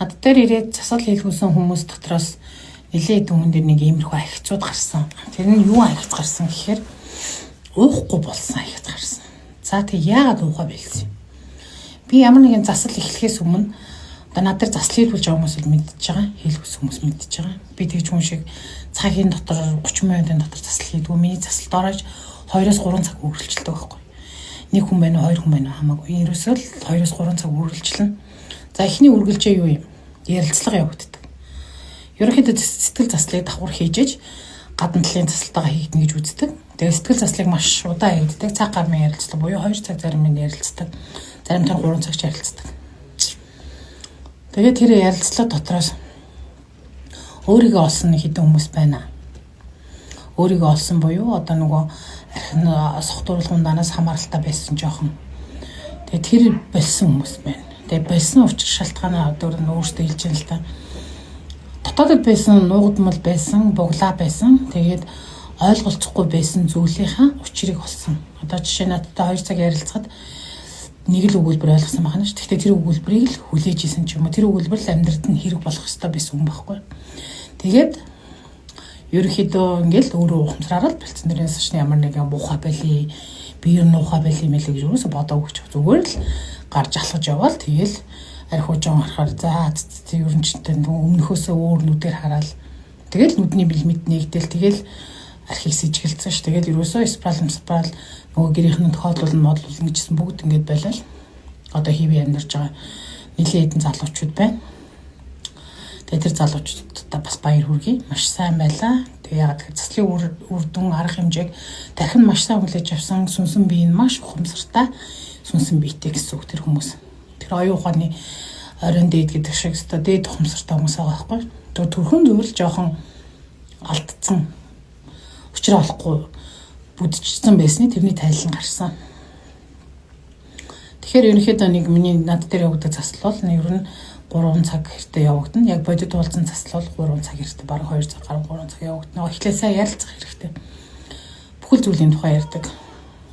Над дээр ирээд засал хийлгүүлсэн хүмүүс дотроос нэлээд өмнө дээр нэг иймэрхүү ахицууд гарсан. Тэр нь юу ахиц гарсан гэхээр уухгүй болсон ахиц гарсан. За тэг яагаад уухаа бэлсэн? Би ямар нэгэн засал эхлэхээс өмнө одоо над дээр засал хийлгүүлж байгаа хүмүүс мэдчихэж байгаа. Хийлгүүлсэн хүмүүс мэдчихэж байгаа. Би тэгж хүн шиг цагийн дотор 30 минутын дотор засал хийдгүү. Миний засал доорож 2-3 цаг үргэлжилдэг байхгүй. Нэг хүн байна уу, 2 хүн байна уу хамаагүй. Ерөөсөө л 2-3 цаг үргэлжилнэ. За эхний үргэлжээ юу юм? Ярилцлага явагддаг. Ерөнхийдөө сэтгэл заслыг давхар хийжээж гадна талын засалтайгаа хийгдэнэ гэж үздэг. Тэгээ сэтгэл заслыг маш удаан хийгддэг. Цаг гармын ярилцлага буюу 2 цаг зарим нь ярилцдаг. Заримдаа 3 цагч ярилцдаг. Тэгээд тэр ярилцлага дотроос өөрийгөө олсон хэдэн хүмүүс байна. Өөрийгөө олсон буюу одоо нөгөө архин сохтууруулгын данаас хамааралтай байсан жоохон. Тэгээд тэр болсон хүмүүс байна. Тэгээд болсон учир шалтгаанаа өөртөө хэлж яана л та. Дотоодд байсан, нуугдмал байсан, буглаа байсан. Тэгээд ойлголцохгүй байсан зүйлийнхаа учрыг олсон. Одоо жишээ нь надтай 2 цаг ярилцахад нэг л өгүүлбэр ойлгосон байна ш. Гэхдээ тэр өгүүлбэрийг л хүлээж исэн ч юм уу. Тэр өгүүлбэр л амьдралд нь хэрэг болох ёстой байсан юм байхгүй. Тэгээд ерөнхийдөө ингээл өөрөө ухамсараар л бэлдсэн дээрээс шин ямар нэгэн муухай байли, биеэр нуухай байли мэлээ гэж юусо бодоогүй ч зүгээр л гарч алхаж яваал тэгэл архиужон харахаар за ерөнчтэй өмнөхөөсөө өөр нүдээр хараад тэгэл нүдний бэлмэд нэгдэл тэгэл архийг сэжгэлцсэн ш. Тэгэл ерөөсөө спрал нөгөө гэрийнхэн тохиолдол модлуулна гэжсэн бүгд ингэж байлаа л. Одоо хийвээ амьдарч байгаа нэлийн хэдэн залуучууд байна. Тэгээ тэр залуучуудаа бас баяр хүргэе. Маш сайн байлаа. Тэгээ ягаад гэхээр заслын үр дүн арга хэмжээг дахин маш сайн хүлээж авсан сүнсэн бие нь маш ухамсартай сүнсэн биетэй гэсэн үг тэр хүмүүс. Тэр оюун ухааны оройн дээд гэдэг шиг өстой дээд ухамсартай хүмүүс байгаа байхгүй. Тэр төрхөн зөвл жоохон алдсан. Учраа олохгүй бүдчихсэн байсны тэрний тайлан гарсан. Тэгэхээр ерөнхийдөө нэг миний над дээр явагдах засал бол ер нь 3 цаг хэртэ явагдана. Яг бодит уулзсан засал бол 3 цаг хэртэ бараг 2 цаг гаруй 3 цаг явагдана. Эхлээсээ ярилцах хэрэгтэй. Бүхэл зүйлийн тухай ярьдаг.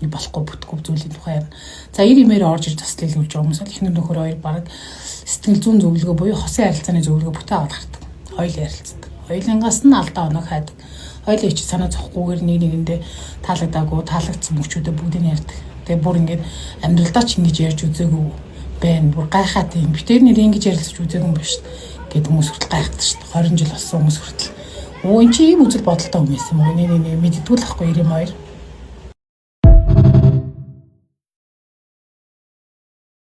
Болохгүй бүтггүй зүйлийн тухай ярина. За 90 имээр орж ир засал хэлүүлж байгаа хүмүүс ихнэр нөхөр хоёр бараг сэтгэл зүйн зөвлөгөө буюу хосын харилцааны зөвлөгөө бүтээ аваад гардаг. Хоёул ярилцдаг. Хоёулынгаас нь алдаа оног хайдаг. Хоёулаа ич санаа зовхгүйгээр нэг нэгэндээ таалагдаагүй, таалагдсан мөчүүдэд бүгдийг ярьдаг. Тэгээ бүр ингээд амьдралдаа ч ингэж ярьж үзээгүй байна. Бүр гайхаад юм. Битээр нэр ингэж ярилцаж үзээгүй юм биш гэд хүмүүс хүртэл гайхдаг шүү дээ. 20 жил болсон хүмүүс хүртэл. Өө эн чи ийм үзэл бодолтой хүмүүс юм уу? Нэг мэддэггүй л ахгүй 92.